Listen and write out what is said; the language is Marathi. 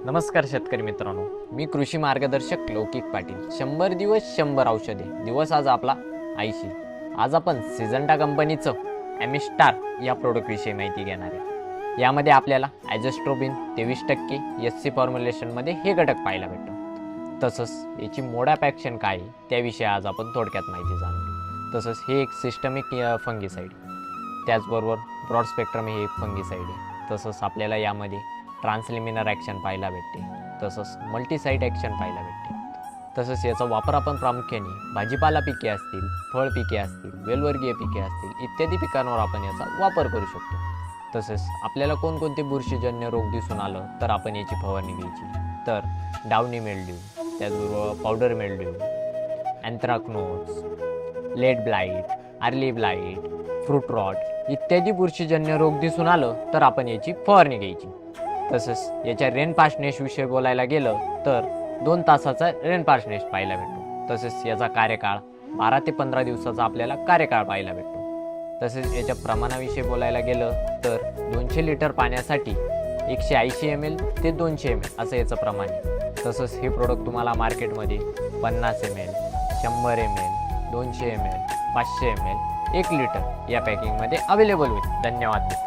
नमस्कार शेतकरी मित्रांनो, मी कृषी मार्गदर्शक लौकिक पाटील. 100 दिवस 100 औषधे. दिवस आज आपला 80. आज आपण सिजंटा कंपनीचं ॲमिस्टार या प्रोडक्टविषयी माहिती घेणार आहे. यामध्ये आपल्याला ॲझोस्ट्रोबिन 23% SC फॉर्म्युलेशनमध्ये हे घटक पाहायला भेटतो. तसंच याची मोड ऑफ ॲक्शन काय आहे त्याविषयी आज आपण थोडक्यात माहिती जाणू. तसंच हे एक सिस्टमिक फंगिसाईड, त्याचबरोबर ब्रॉड स्पेक्ट्रम हे एक फंगिसाईड आहे. तसंच आपल्याला यामध्ये ट्रान्सलिमिनर ॲक्शन पाहायला भेटते, तसंच मल्टीसाईट ॲक्शन पाहायला भेटते. तसंच याचा वापर आपण प्रामुख्याने भाजीपाला पिके असतील, फळ पिके असतील, वेलवर्गीय पिके असतील इत्यादी पिकांवर आपण याचा वापर करू शकतो. तसंच आपल्याला कोणकोणते बुरशीजन्य रोग दिसून आलं तर आपण याची फवारणी घ्यायची. तर डावणी मेल्ड्यू, त्याचबरोबर powder mildew, anthracnose, late blight, early blight, fruit rot इत्यादी बुरशीजन्य रोग दिसून आलं तर आपण याची फवारणी घ्यायची. तसंच याच्या रेन फास्टनेस विषयी बोलायला गेलं तर 2 तासाचा रेन फास्टनेस पाहायला भेटतो. तसेच याचा कार्यकाळ 12 ते 15 दिवसाचा आपल्याला कार्यकाळ पाहायला भेटतो. तसेच याच्या प्रमाणाविषयी बोलायला गेलं तर 200 लिटर पाण्यासाठी 180 ml ते 200 ml असं याचं प्रमाण आहे. तसंच हे प्रोडक्ट तुम्हाला मार्केटमध्ये 50 ml, 100 ml, 200 ml, 500 ml, 1 litre या पॅकिंगमध्ये अवेलेबल होईल. धन्यवाद.